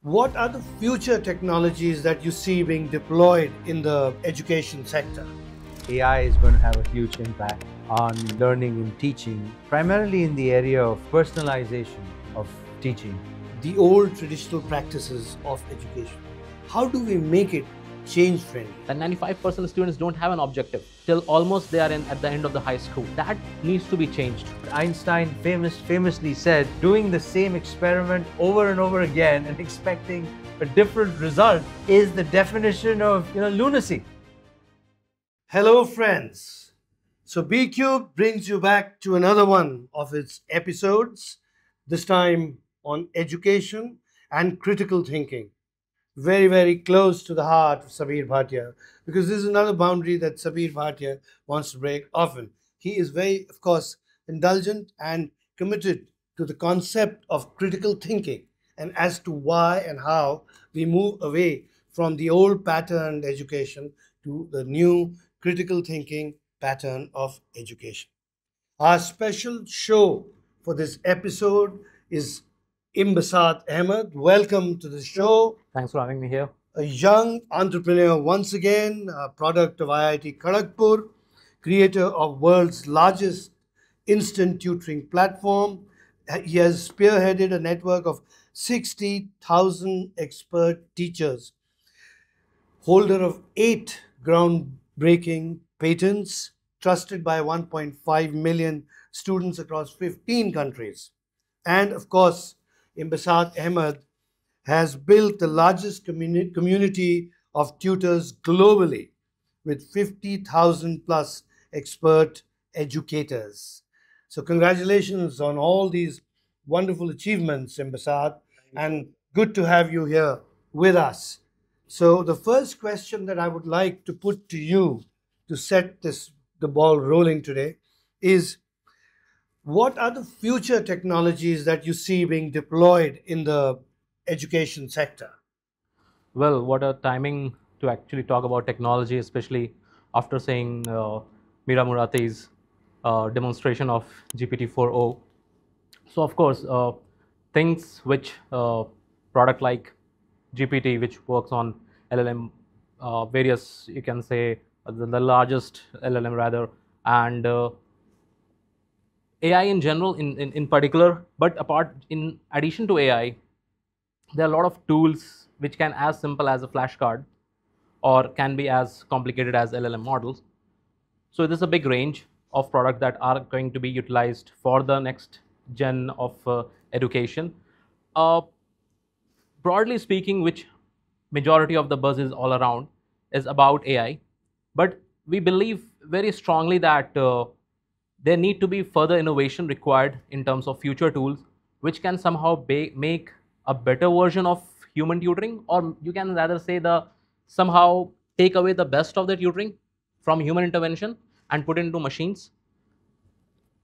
What are the future technologies that you see being deployed in the education sector? AI is going to have a huge impact on learning and teaching, primarily in the area of personalization of teaching. The old traditional practices of education. How do we make it change friendly? That 95% of students don't have an objective till almost they are at the end of the high school. That needs to be changed. Einstein famously said, doing the same experiment over and over again and expecting a different result is the definition of lunacy. Hello, friends. So B Cube brings you back to another one of its episodes, this time on education and critical thinking. Very, very close to the heart of Sabir Bhatia, because this is another boundary that Sabir Bhatia wants to break often. He is very, of course, indulgent and committed to the concept of critical thinking and as to why and how we move away from the old patterned education to the new critical thinking pattern of education. Our special show for this episode is Imbasat Ahmed. Welcome to the show. Thanks for having me here. A young entrepreneur once again, a product of IIT Kharagpur, creator of world's largest instant tutoring platform. He has spearheaded a network of 60,000 expert teachers, holder of 8 groundbreaking patents, trusted by 1.5 million students across 15 countries. And of course, Imbasat Ahmed has built the largest community of tutors globally with 50,000 plus expert educators. So congratulations on all these wonderful achievements, Imbasat, and good to have you here with us. So the first question that I would like to put to you to set the ball rolling today is, what are the future technologies that you see being deployed in the education sector? Well, what a timing to actually talk about technology, especially after saying Mira Murati's demonstration of GPT-4o. So, of course, things which product like GPT, which works on LLM, various, you can say, the largest LLM rather, and AI in general, in particular, but apart in addition to AI, there are a lot of tools which can as simple as a flashcard or can be as complicated as LLM models. So there's a big range of products that are going to be utilized for the next gen of education. Uh, Broadly speaking, which majority of the buzz is all around, is about AI. But we believe very strongly that there need to be further innovation required in terms of future tools, which can somehow make a better version of human tutoring, or you can rather say the somehow take away the best of the tutoring from human intervention and put into machines.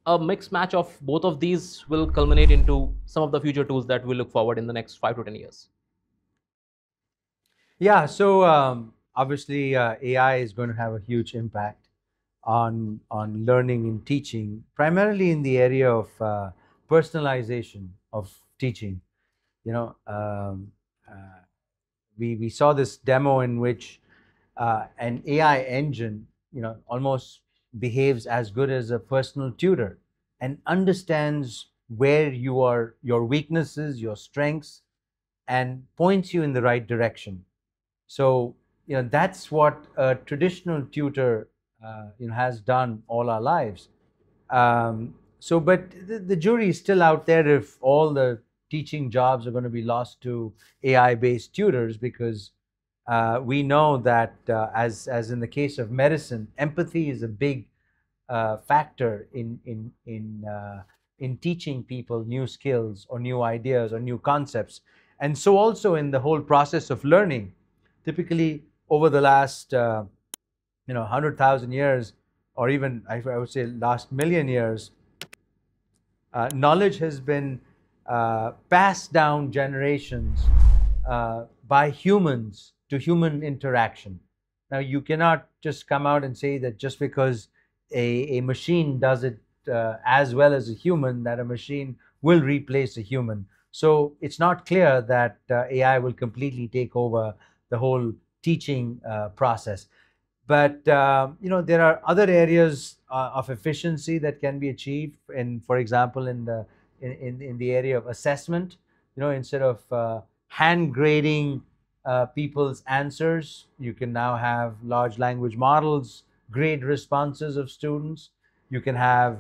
A mixed match of both of these will culminate into some of the future tools that we look forward in the next 5 to 10 years. Yeah, so obviously AI is going to have a huge impact on learning and teaching, primarily in the area of personalization of teaching. You know, we saw this demo in which an AI engine, almost behaves as good as a personal tutor and understands where your weaknesses, your strengths, and points you in the right direction. So that's what a traditional tutor has done all our lives. But the jury is still out there if all the teaching jobs are going to be lost to AI-based tutors, because we know that as in the case of medicine, empathy is a big factor in teaching people new skills or new ideas or new concepts. And so also in the whole process of learning, typically over the last 100,000 years, or even I would say last million years, knowledge has been passed down generations by humans to human interaction. Now, you cannot just come out and say that just because a machine does it as well as a human, that a machine will replace a human. So it's not clear that AI will completely take over the whole teaching process. But there are other areas of efficiency that can be achieved. For example, in the area of assessment, instead of hand grading people's answers, you can now have large language models grade responses of students. You can have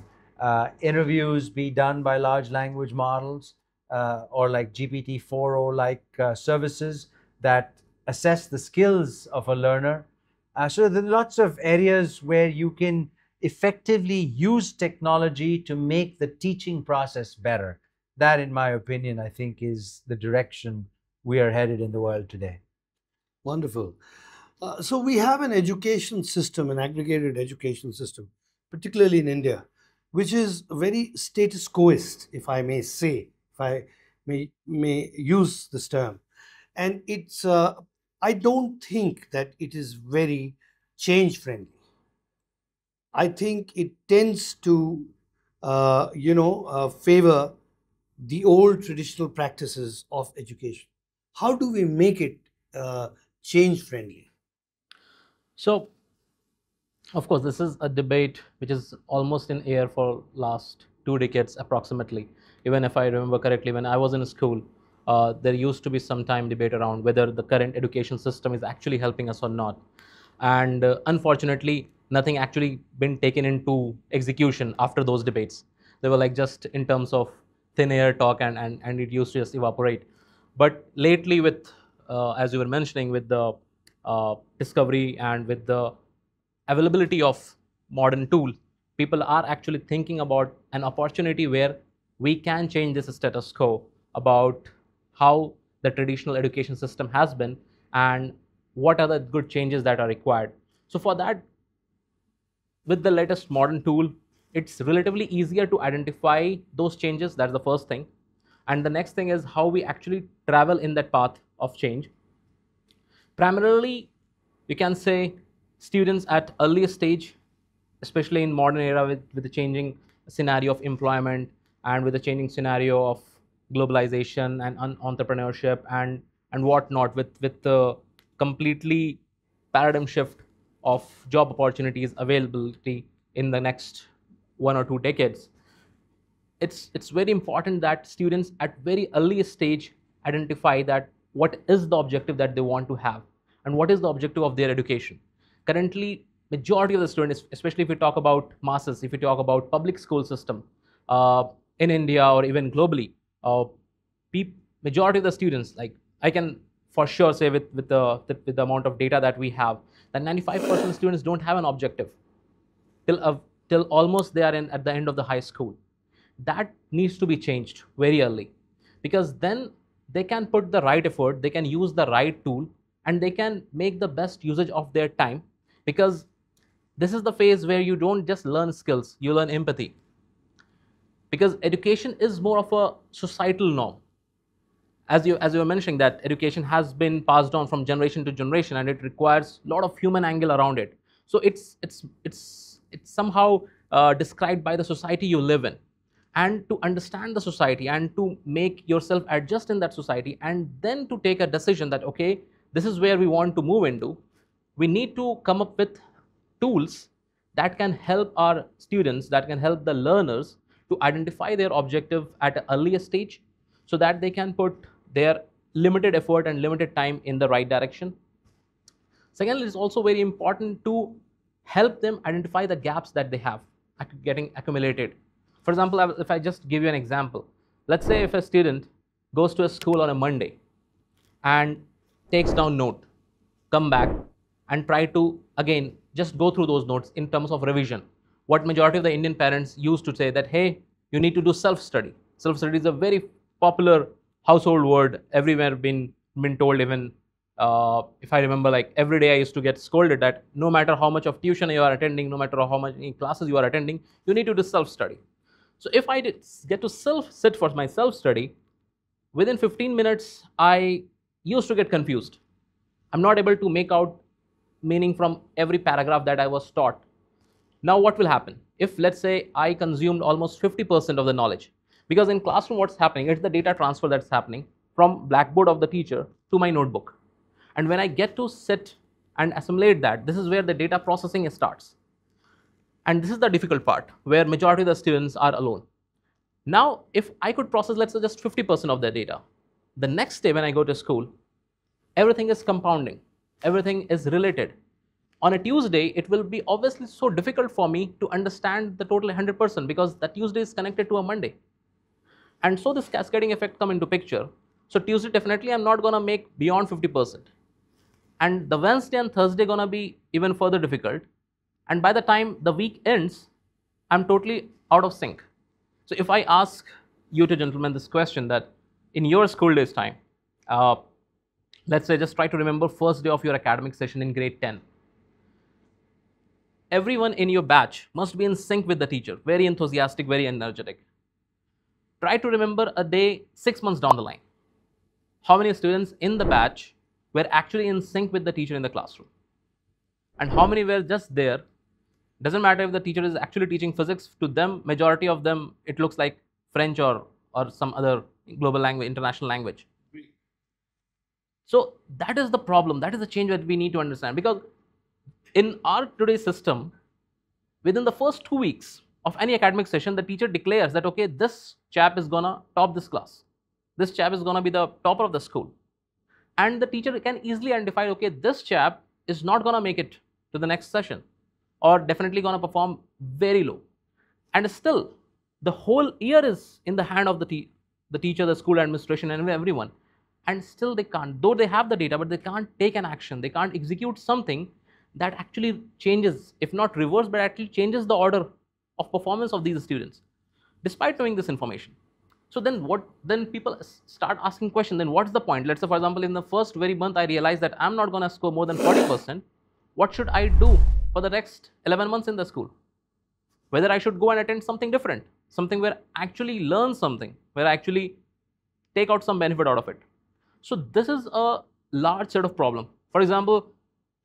interviews be done by large language models, or like GPT-4o like services that assess the skills of a learner. So there are lots of areas where you can effectively use technology to make the teaching process better. That, in my opinion, I think is the direction we are headed in the world today. Wonderful. So we have an education system, an aggregated education system, particularly in India, which is very status quoist, if I may say, if I may use this term. And I don't think that it is very change friendly. I think it tends to, favor the old traditional practices of education. How do we make it change friendly? So, of course, this is a debate which is almost in air for last 2 decades approximately. Even if I remember correctly, when I was in school, there used to be some time debate around whether the current education system is actually helping us or not. And unfortunately, nothing actually been taken into execution after those debates. They were like just in terms of thin air talk, and it used to just evaporate. But lately, with as you were mentioning, with the discovery and with the availability of modern tool, people are actually thinking about an opportunity where we can change this status quo about how the traditional education system has been, and what are the good changes that are required. So for that, with the latest modern tool, it's relatively easier to identify those changes. That's the first thing. And the next thing is how we actually travel in that path of change. Primarily, you can say students at earlier stage, especially in modern era, with the changing scenario of employment, and with the changing scenario of globalization and entrepreneurship and whatnot, with the completely paradigm shift of job opportunities availability in the next 1 or 2 decades. It's very important that students at very early stage identify that what is the objective that they want to have, and what is the objective of their education. Currently, majority of the students, especially if we talk about masses, if we talk about public school system in India or even globally, uh, majority of the students, like I can for sure say with the amount of data that we have, that 95% of students don't have an objective till till almost they are in at the end of the high school. That needs to be changed very early, because then they can put the right effort, they can use the right tool, and they can make the best usage of their time. Because this is the phase where you don't just learn skills, you learn empathy. Because education is more of a societal norm. As you were mentioning, that education has been passed on from generation to generation, and it requires a lot of human angle around it. So it's somehow described by the society you live in. And to understand the society and to make yourself adjust in that society, and then to take a decision that okay, this is where we want to move into, we need to come up with tools that can help our students, that can help the learners to identify their objective at an earlier stage, so that they can put their limited effort and limited time in the right direction. Secondly, it's also very important to help them identify the gaps that they have getting accumulated. For example, if I just give you an example, let's say if a student goes to a school on a Monday and takes down note, come back and try to again just go through those notes in terms of revision. What majority of the Indian parents used to say that, hey, you need to do self-study. Self-study is a very popular household word everywhere, been told. Even if I remember, like every day I used to get scolded that no matter how much of tuition you are attending, no matter how many classes you are attending, you need to do self-study. So if I get to sit for my self-study, within 15 minutes, I used to get confused. I'm not able to make out meaning from every paragraph that I was taught. Now, what will happen? If, let's say, I consumed almost 50% of the knowledge, Because in classroom, what's happening? It's the data transfer that's happening from blackboard of the teacher to my notebook. And when I get to sit and assimilate that, this is where the data processing starts. And this is the difficult part, where majority of the students are alone. Now, if I could process, let's say, just 50% of their data, the next day when I go to school, everything is compounding, everything is related. On a Tuesday, it will be obviously so difficult for me to understand the total 100% because the Tuesday is connected to a Monday. And so this cascading effect come into picture. So Tuesday, definitely I'm not gonna make beyond 50%. And the Wednesday and Thursday gonna be even further difficult. And by the time the week ends, I'm totally out of sync. So if I ask you two gentlemen this question, that in your school days time, let's say just try to remember first day of your academic session in grade 10. Everyone in your batch must be in sync with the teacher, very enthusiastic, very energetic. Try to remember a day 6 months down the line. How many students in the batch were actually in sync with the teacher in the classroom? And how many were just there? Doesn't matter if the teacher is actually teaching physics, to them, majority of them, it looks like French or some other global language, international language. So that is the problem. That is the change that we need to understand. Because in our today's system, within the first 2 weeks of any academic session, the teacher declares that, okay, this chap is gonna top this class. This chap is gonna be the topper of the school. And the teacher can easily identify, okay, this chap is not gonna make it to the next session, or definitely gonna perform very low. And still, the whole year is in the hand of the teacher, the school administration, and everyone. And still they can't, though they have the data, but they can't take an action. They can't execute something that actually changes, if not reverse, but actually changes the order of performance of these students, despite knowing this information. So then what? Then people start asking questions. Then what's the point? Let's say, for example, in the first very month, I realized that I'm not going to score more than 40%. What should I do for the next 11 months in the school? Whether I should go and attend something different, something where I actually learn something, where I actually take out some benefit out of it. So this is a large set of problem. For example,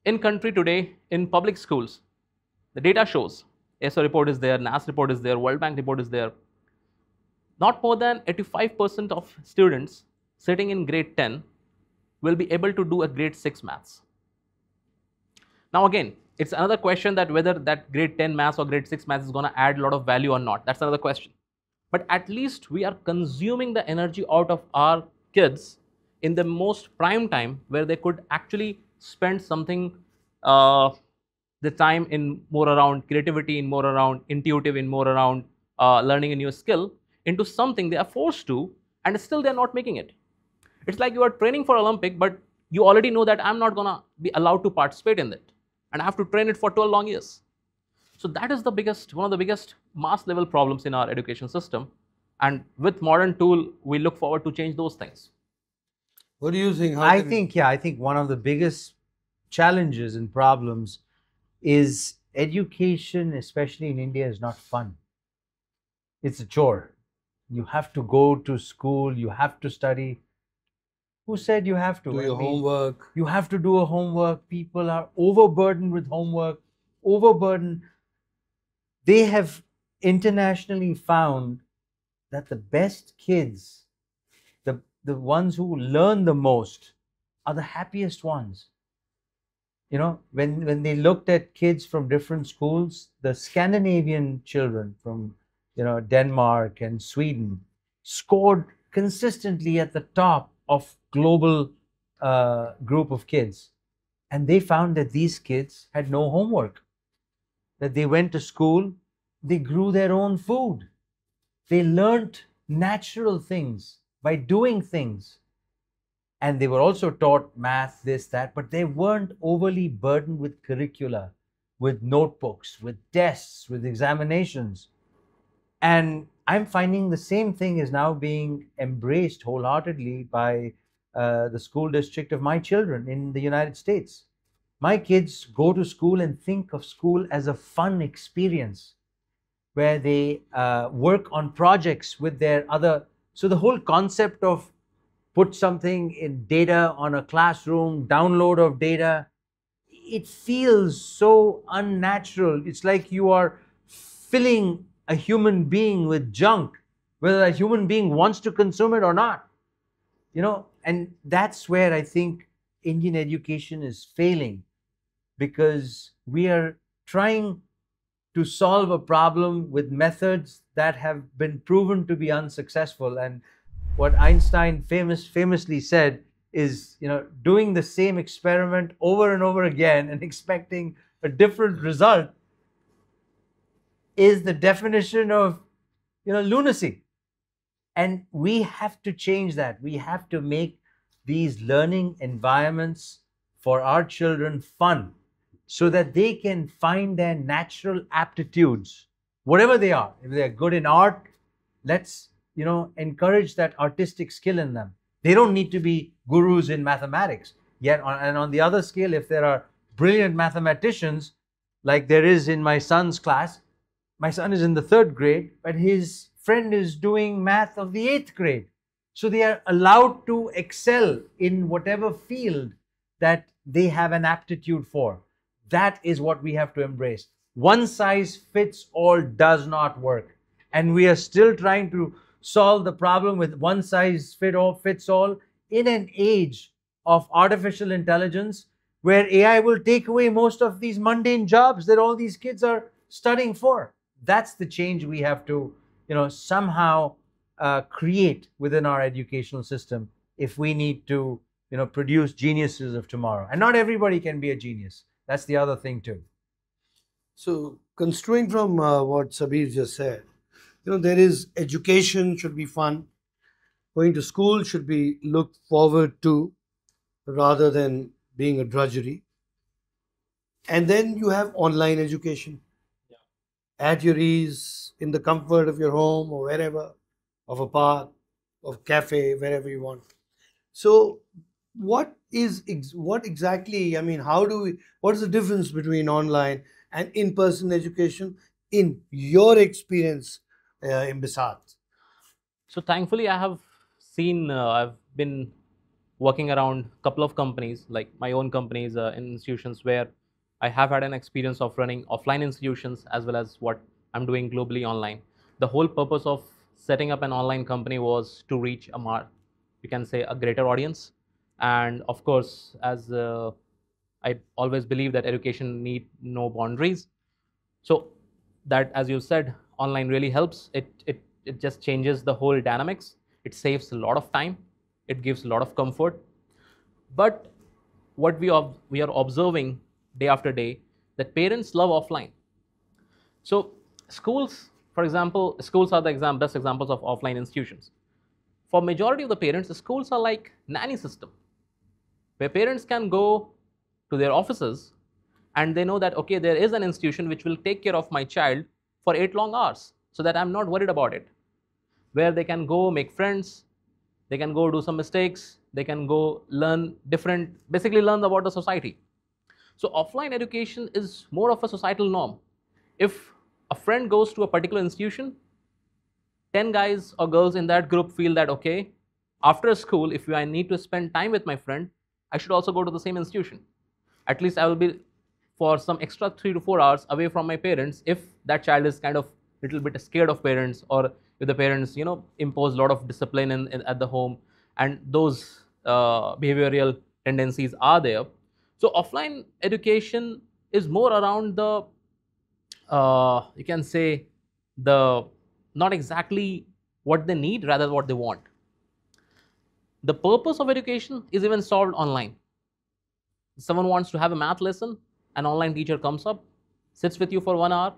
in country today, in public schools, the data shows, ESO report is there, NAS report is there, World Bank report is there. Not more than 85% of students sitting in grade 10 will be able to do a grade 6 maths. Now again, it's another question that whether that grade 10 maths or grade 6 maths is going to add a lot of value or not. That's another question. But at least we are consuming the energy out of our kids in the most prime time, where they could actually spend something, the time in more around creativity, in more around intuitive, in more around learning a new skill, into something they are forced to, and still they're not making it. It's like you are training for Olympic, but you already know that I'm not gonna be allowed to participate in it, and I have to train it for 12 long years. So that is the biggest, one of the biggest mass level problems in our education system. And with modern tool, we look forward to change those things. What do you think? I think one of the biggest challenges and problems is education, especially in India, is not fun. It's a chore. You have to go to school, you have to study. Who said you have to? Do your homework. You have to do a homework. People are overburdened with homework, overburdened. They have internationally found that the best kids, the ones who learn the most, are the happiest ones. You know, when they looked at kids from different schools, the Scandinavian children from, you know, Denmark and Sweden scored consistently at the top of global group of kids. And they found that these kids had no homework, that they went to school, they grew their own food, they learned natural things by doing things. And they were also taught math, this, that, but they weren't overly burdened with curricula, with notebooks, with tests, with examinations. And I'm finding the same thing is now being embraced wholeheartedly by the school district of my children in the United States. My kids go to school and think of school as a fun experience where they work on projects with their other. So the whole concept of put something in data on a classroom, download of data, it feels so unnatural. It's like you are filling a human being with junk whether a human being wants to consume it or not. And that's where I think Indian education is failing, because we are trying to solve a problem with methods that have been proven to be unsuccessful. And what Einstein famously said is, doing the same experiment over and over again and expecting a different result is the definition of, lunacy. And we have to change that. We have to make these learning environments for our children fun, so that they can find their natural aptitudes, whatever they are. If they're good in art, let's, encourage that artistic skill in them. They don't need to be gurus in mathematics. Yet, and on the other scale, if there are brilliant mathematicians, like there is in my son's class, my son is in the 3rd grade, but his friend is doing math of the 8th grade. So they are allowed to excel in whatever field that they have an aptitude for. That is what we have to embrace. One size fits all does not work. And we are still trying to solve the problem with one size fits all in an age of artificial intelligence, where AI will take away most of these mundane jobs that all these kids are studying for. That's the change we have to, somehow create within our educational system, if we need to, produce geniuses of tomorrow. And not everybody can be a genius. That's the other thing too. So, construing from what Sabir just said, there is education should be fun. Going to school should be looked forward to rather than being a drudgery. And then you have online education at your ease, in the comfort of your home or wherever, of a park, of cafe, wherever you want. So, what exactly? I mean, what is the difference between online and in-person education in your experience in Bisat? So thankfully, I've been working around a couple of companies, like my own companies, in institutions where I have had an experience of running offline institutions as well as what I'm doing globally online. The whole purpose of setting up an online company was to reach you can say, a greater audience. And of course, as I always believe that education need no boundaries. So that, as you said, online really helps. It just changes the whole dynamics. It saves a lot of time. It gives a lot of comfort. But what we are observing day after day, that parents love offline. So schools, for example, schools are the best examples of offline institutions. For majority of the parents, the schools are like nanny system, where parents can go to their offices and they know that, okay, there is an institution which will take care of my child for 8 long hours, so that I'm not worried about it, where they can go make friends, they can go do some mistakes, they can go basically learn about the society. So offline education is more of a societal norm. If a friend goes to a particular institution, 10 guys or girls in that group feel that, okay, after school, if I need to spend time with my friend, I should also go to the same institution. At least I will be for some extra 3 to 4 hours away from my parents, if that child is kind of little bit scared of parents, or if the parents, impose a lot of discipline at the home, and those behavioral tendencies are there. So offline education is more around the, you can say, the not exactly what they need, rather what they want. The purpose of education is even solved online. Someone wants to have a math lesson, an online teacher comes up, sits with you for 1 hour.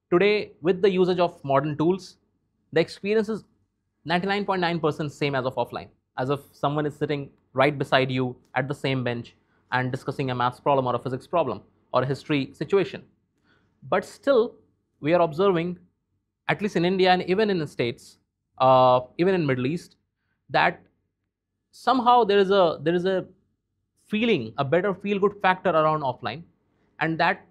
Today, with the usage of modern tools, the experience is 99.9% same as of offline, as if someone is sitting right beside you at the same bench and discussing a maths problem or a physics problem or a history situation. But still, we are observing, at least in India and even in the States, even in Middle East, that somehow there is a feeling, a better feel good factor around offline. And that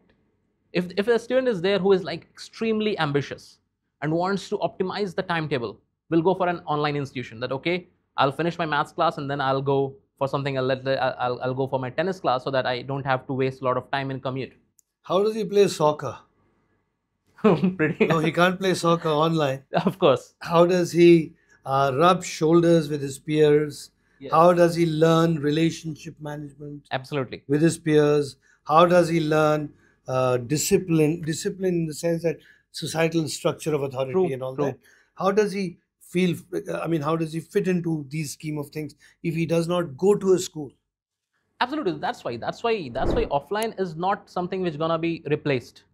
if a student is there who is like extremely ambitious and wants to optimize the timetable, will go for an online institution, that, okay, I'll finish my maths class and then I'll go for something, I'll go for my tennis class, so that I don't have to waste a lot of time in commute. How does he play soccer? Pretty, No, he can't play soccer online. of course. How does he rub shoulders with his peers? How Yes, does he learn relationship management absolutely. with his peers? How does he learn discipline? Discipline in the sense that societal structure of authority True, and all true. that. How does he feel? I mean, how does he fit into these scheme of things if he does not go to a school? Absolutely. That's why offline is not something which gonna be replaced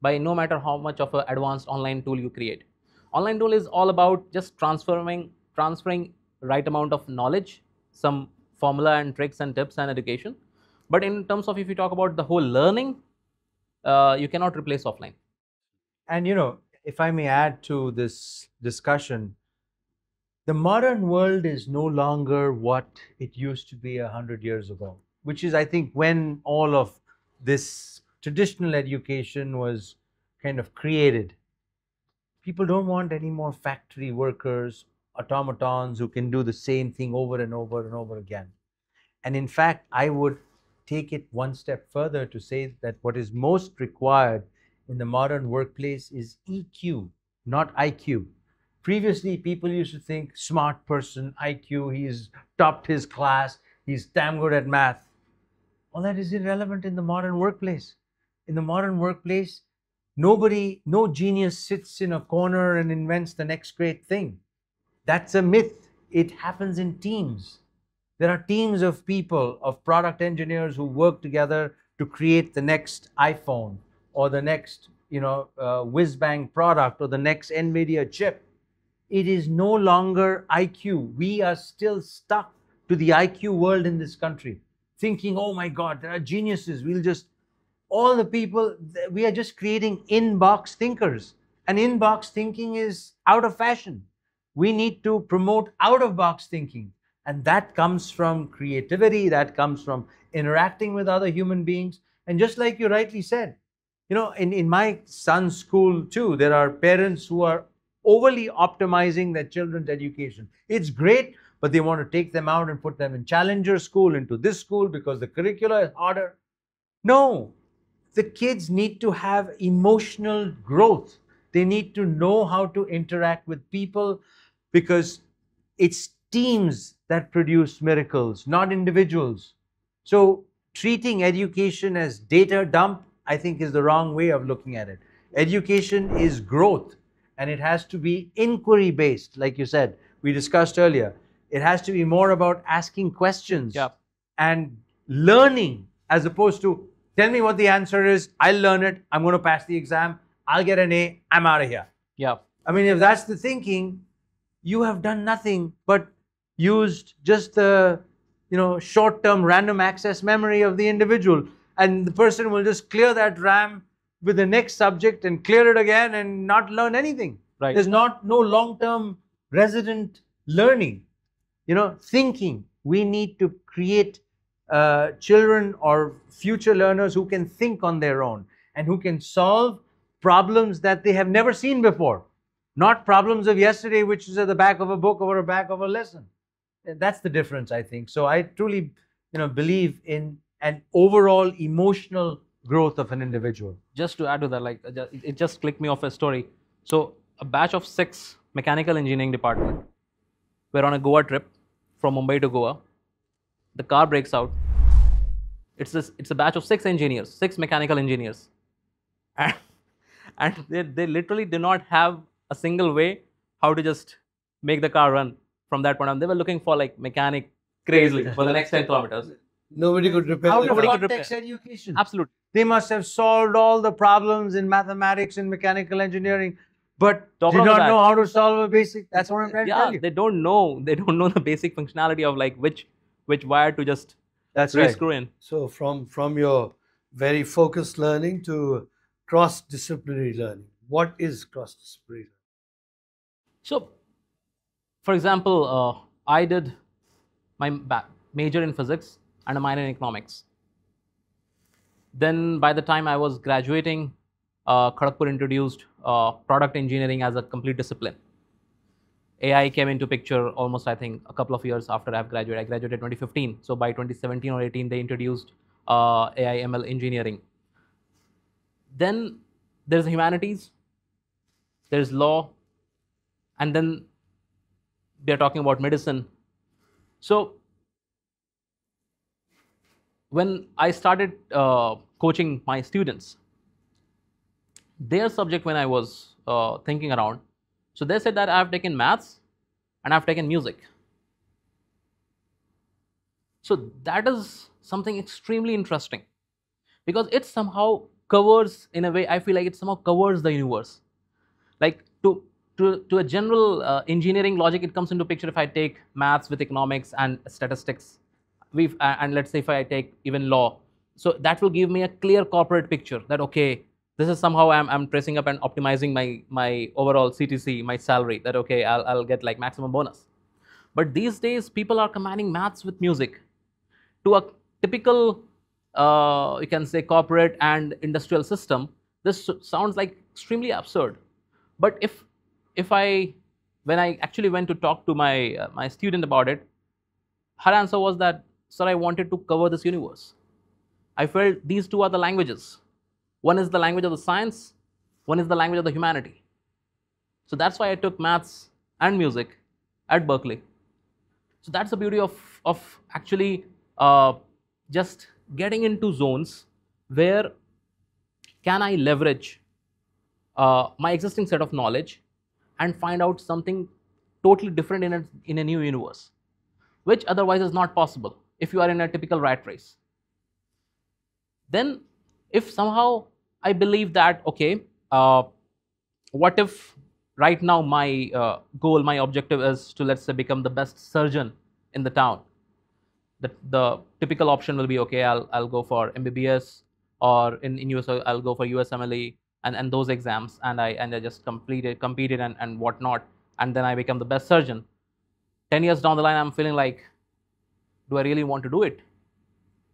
by no matter how much of an advanced online tool you create. Online tool is all about just transferring right amount of knowledge, some formula and tricks and tips and education. But in terms of if you talk about the whole learning, you cannot replace offline. And if I may add to this discussion, the modern world is no longer what it used to be 100 years ago, which is, I think, when all of this traditional education was kind of created. People don't want any more factory workers, automatons who can do the same thing over and over and over again. And in fact, I would take it one step further to say that what is most required in the modern workplace is EQ, not IQ. Previously, people used to think smart person, IQ, he's topped his class, he's damn good at math. All that is irrelevant in the modern workplace. In the modern workplace, no genius sits in a corner and invents the next great thing. That's a myth. It happens in teams. There are teams of people, of product engineers who work together to create the next iPhone or the next, whiz bang product or the next NVIDIA chip. It is no longer IQ. We are still stuck to the IQ world in this country, thinking, oh my God, there are geniuses. All the people, we are just creating inbox thinkers. And inbox thinking is out of fashion. We need to promote out of box thinking. And that comes from creativity, that comes from interacting with other human beings. And just like you rightly said, in my son's school too, there are parents who are overly optimizing their children's education. It's great, but they want to take them out and put them in challenger school, into this school because the curricula is harder. No, the kids need to have emotional growth. They need to know how to interact with people, because it's teams that produce miracles, not individuals. So, treating education as data dump, I think, is the wrong way of looking at it. Education is growth, and it has to be inquiry based, like you said, we discussed earlier. It has to be more about asking questions Yeah. and learning, as opposed to tell me what the answer is, I'll learn it, I'm going to pass the exam, I'll get an A, I'm out of here. Yeah. I mean, if that's the thinking, you have done nothing but used just the short-term random access memory of the individual, and the person will just clear that RAM with the next subject and clear it again and not learn anything. Right. There's no long-term resident learning, thinking. We need to create children or future learners who can think on their own and who can solve problems that they have never seen before, not problems of yesterday, which is at the back of a book or a back of a lesson. That's the difference, I think. So I truly, believe in an overall emotional growth of an individual. Just to add to that, like it just clicked me off a story. So a batch of 6 mechanical engineering department were on a Goa trip from Mumbai to Goa. The car breaks out. It's a batch of 6 engineers, 6 mechanical engineers, and they literally do not have a single way how to just make the car run from that point on. They were looking for like mechanic crazily for the next 10 kilometers. Nobody could repair Out the of Nobody car. could context repair. education. Absolutely. They must have solved all the problems in mathematics and mechanical engineering, but Top did of not that. know how to solve a basic. That's what I'm trying to Yeah, tell you. they don't know the basic functionality of like which wire to just That's right. screw in. So from your very focused learning to cross-disciplinary learning, what is cross-disciplinary learning? So, for example, I did my major in physics and a minor in economics. Then, by the time I was graduating, Kharagpur introduced product engineering as a complete discipline. AI came into picture almost, I think, a couple of years after I've graduated. I graduated 2015. So by 2017 or 18, they introduced AI ML engineering. Then there's humanities, there's law, and then we are talking about medicine. So when I started coaching my students, their subject when I was thinking around, so they said that I've taken maths and I've taken music. So that is something extremely interesting because it somehow covers, in a way, I feel like it somehow covers the universe. Like to a general engineering logic, it comes into picture if I take maths with economics and statistics, and let's say if I take even law, so that will give me a clear corporate picture that okay, this is somehow I'm tracing up and optimizing my overall CTC, my salary, that okay, I'll get like maximum bonus. But these days people are combining maths with music to a typical you can say corporate and industrial system. This sounds like extremely absurd. But if I when I actually went to talk to my student about it, her answer was that, sir, I wanted to cover this universe. I felt these two are the languages. One is the language of the science, one is the language of the humanity. So that's why I took maths and music at Berkeley. So that's the beauty of actually just getting into zones where can I leverage my existing set of knowledge and find out something totally different in a new universe, which otherwise is not possible if you are in a typical rat race. Then if somehow I believe that okay, what if right now my goal, my objective is to, let's say, become the best surgeon in the town. The typical option will be okay, I'll go for MBBS, or in US I'll go for USMLE and those exams, and I just competed and whatnot, and then I become the best surgeon. 10 years down the line, I'm feeling like, do I really want to do it?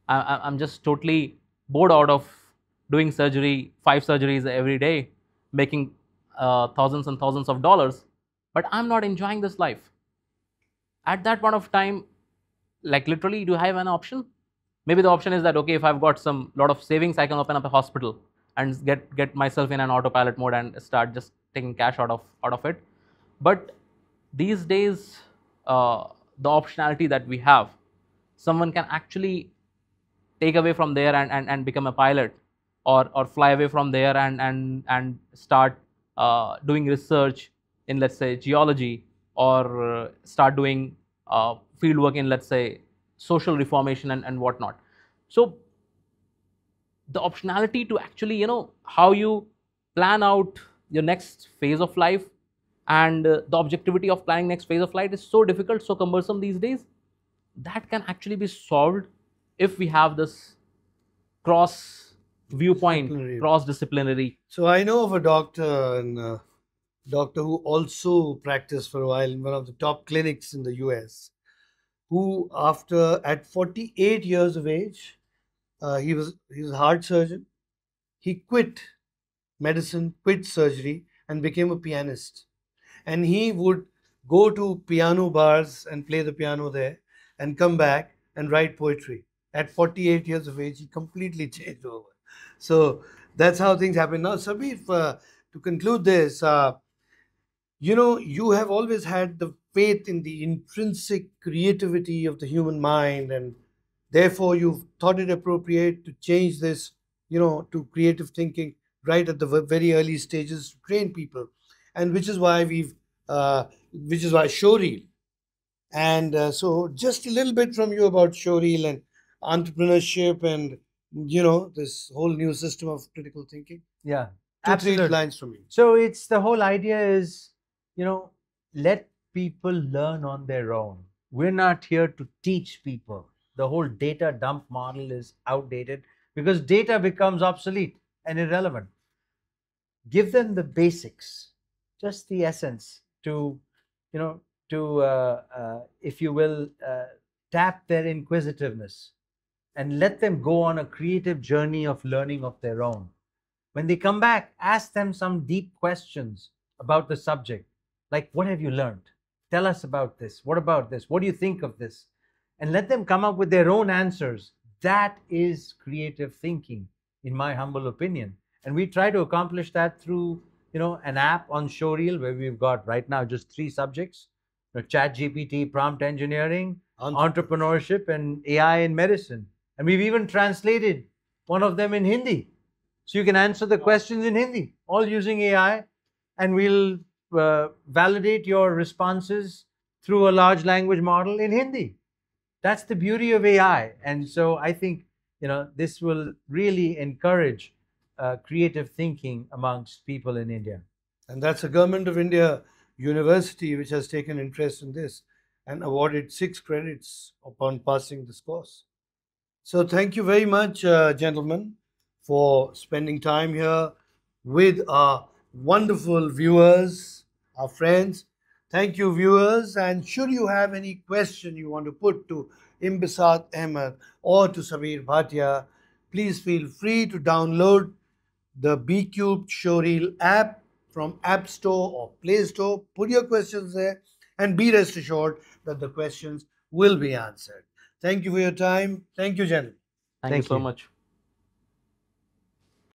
I'm just totally bored out of doing surgery, 5 surgeries every day, making thousands and thousands of dollars, but I'm not enjoying this life. At that point of time, like literally, do I have an option? Maybe the option is that okay, if I've got some lot of savings, I can open up a hospital and get myself in an autopilot mode and start just taking cash out of it. But these days, the optionality that we have, someone can actually take away from there and become a pilot, or fly away from there and start doing research in, let's say, geology, or start doing field work in, let's say, social reformation and whatnot. So the optionality to actually, how you plan out your next phase of life, and the objectivity of planning next phase of life is so difficult, so cumbersome these days, that can actually be solved if we have this cross viewpoint, Disciplinary. cross disciplinary. So I know of a doctor and doctor who also practiced for a while in one of the top clinics in the US, who after at 48 years of age, he was a heart surgeon. He quit medicine, quit surgery, and became a pianist. And he would go to piano bars and play the piano there, and come back and write poetry. At 48 years of age, he completely changed over. So that's how things happen. Now, Sabir, to conclude this, you have always had the faith in the intrinsic creativity of the human mind, and therefore you've thought it appropriate to change this, to creative thinking right at the very early stages to train people, and which is why showreel. And so, just a little bit from you about showreel and entrepreneurship, and this whole new system of critical thinking. Yeah, Two, three absolutely. lines from you. So it's the whole idea is, let people learn on their own. We're not here to teach people. The whole data dump model is outdated because data becomes obsolete and irrelevant. Give them the basics, just the essence to, if you will, tap their inquisitiveness and let them go on a creative journey of learning of their own. When they come back, ask them some deep questions about the subject, like, what have you learned? Tell us about this. What about this? What do you think of this? And let them come up with their own answers. That is creative thinking, in my humble opinion. And we try to accomplish that through an app on Showreel where we've got right now just 3 subjects: Chat GPT, prompt engineering, entrepreneurship, and AI in medicine. And we've even translated one of them in Hindi. So you can answer the questions in Hindi, all using AI, and we'll validate your responses through a large language model in Hindi. That's the beauty of AI. And so I think this will really encourage creative thinking amongst people in India. And that's a Government of India university which has taken interest in this and awarded 6 credits upon passing this course. So thank you very much, gentlemen, for spending time here with our wonderful viewers, our friends. Thank you, viewers. And should you have any question you want to put to Imbisat Ahmed or to Sameer Bhatia, please feel free to download the B Cubed Showreel app from App Store or Play Store. Put your questions there and be rest assured that the questions will be answered. Thank you for your time. Thank you, gentlemen. Thank you Thank so you. much.